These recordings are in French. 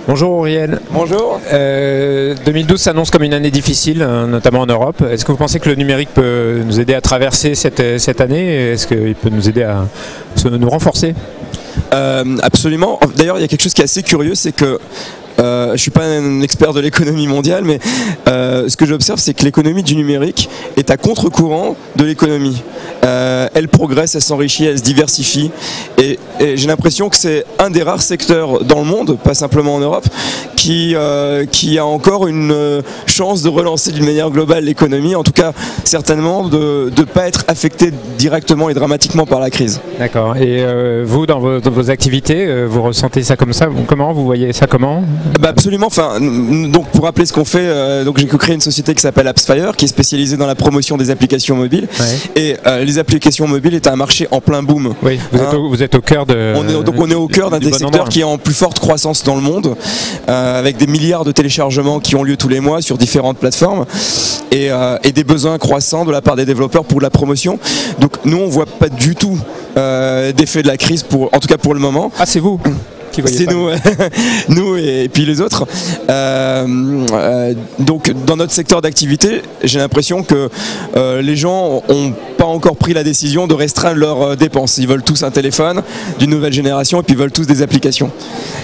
Bonjour Auriel. Bonjour. 2012 s'annonce comme une année difficile, notamment en Europe. Est-ce que vous pensez que le numérique peut nous aider à traverser cette année? Est-ce qu'il peut nous aider à nous renforcer? Absolument. D'ailleurs, il y a quelque chose qui est assez curieux, c'est que je ne suis pas un expert de l'économie mondiale, mais ce que j'observe, c'est que l'économie du numérique est à contre-courant de l'économie. Elle progresse, elle s'enrichit, elle se diversifie. Et j'ai l'impression que c'est un des rares secteurs dans le monde, pas simplement en Europe, qui a encore une chance de relancer d'une manière globale l'économie, en tout cas certainement de ne pas être affecté directement et dramatiquement par la crise. D'accord. Et vous, dans vos activités, vous ressentez ça comme ça? Comment vous voyez ça? Comment? Absolument. Enfin, donc pour rappeler ce qu'on fait, donc j'ai créé une société qui s'appelle AppsFire, qui est spécialisée dans la promotion des applications mobiles. Ouais. Et les applications mobiles est un marché en plein boom. Oui. Vous êtes au cœur de. On est au cœur d'un des secteurs qui est en plus forte croissance dans le monde, avec des milliards de téléchargements qui ont lieu tous les mois sur différentes plateformes et des besoins croissants de la part des développeurs pour la promotion. Donc nous, on voit pas du tout d'effet de la crise, en tout cas pour le moment. Ah, c'est vous? C'est nous, nous et puis les autres. Donc dans notre secteur d'activité, j'ai l'impression que les gens n'ont pas encore pris la décision de restreindre leurs dépenses. Ils veulent tous un téléphone d'une nouvelle génération et puis ils veulent tous des applications.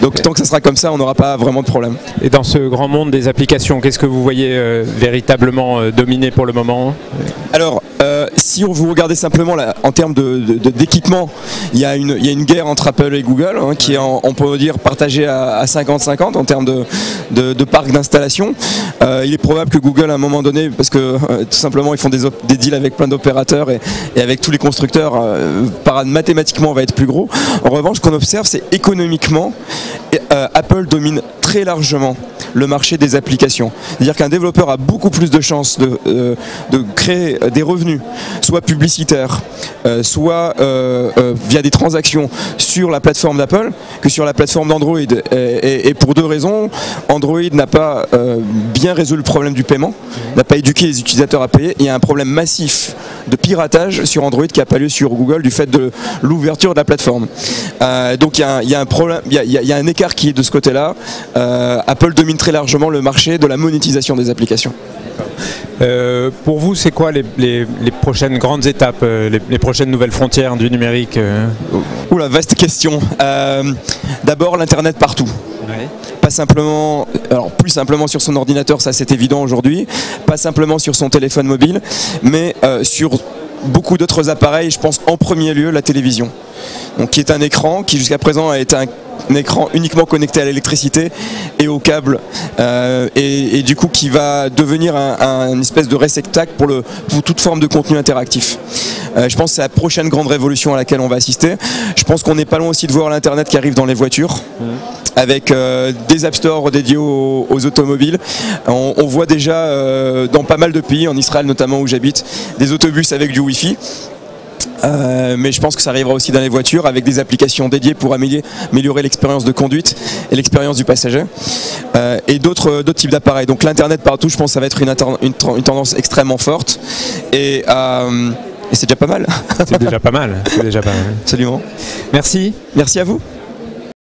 Donc tant que ça sera comme ça, on n'aura pas vraiment de problème. Et dans ce grand monde des applications, qu'est-ce que vous voyez véritablement dominer pour le moment? Alors, si vous regardez simplement là, en termes d'équipement, il y a une guerre entre Apple et Google, hein, qui est, on peut dire, partagée à 50-50 en termes de parc d'installation. Il est probable que Google, à un moment donné, parce que tout simplement ils font des deals avec plein d'opérateurs et avec tous les constructeurs, mathématiquement on va être plus gros. En revanche, ce qu'on observe, c'est économiquement, Apple domine très largement le marché des applications. C'est-à-dire qu'un développeur a beaucoup plus de chances de créer des revenus, soit publicitaires, soit via des transactions sur la plateforme d'Apple que sur la plateforme d'Android. Et pour deux raisons. Android n'a pas bien résolu le problème du paiement, n'a pas éduqué les utilisateurs à payer. Il y a un problème massif de piratage sur Android qui n'a pas lieu sur Google du fait de l'ouverture de la plateforme. Donc il y a un problème, il y a un écart qui est de ce côté-là. Apple domine très largement le marché de la monétisation des applications. Pour vous, c'est quoi les prochaines grandes étapes, les prochaines nouvelles frontières du numérique? Oula, vaste question. D'abord, l'Internet partout. Ouais. Pas simplement, alors plus simplement sur son ordinateur, ça c'est évident aujourd'hui, pas simplement sur son téléphone mobile, mais sur beaucoup d'autres appareils, je pense en premier lieu la télévision. Donc, qui est un écran qui jusqu'à présent a été un écran uniquement connecté à l'électricité et au câble et du coup qui va devenir un espèce de réceptacle pour toute forme de contenu interactif. Je pense que c'est la prochaine grande révolution à laquelle on va assister. Je pense qu'on n'est pas loin aussi de voir l'internet qui arrive dans les voitures avec des app stores dédiés aux automobiles. On voit déjà dans pas mal de pays, en Israël notamment où j'habite, des autobus avec du Wi-Fi. Mais je pense que ça arrivera aussi dans les voitures avec des applications dédiées pour améliorer l'expérience de conduite et l'expérience du passager et d'autres types d'appareils. Donc l'internet partout, je pense que ça va être une tendance extrêmement forte et c'est déjà pas mal. C'est déjà pas mal. C'est déjà pas mal. Absolument. Merci. Merci à vous.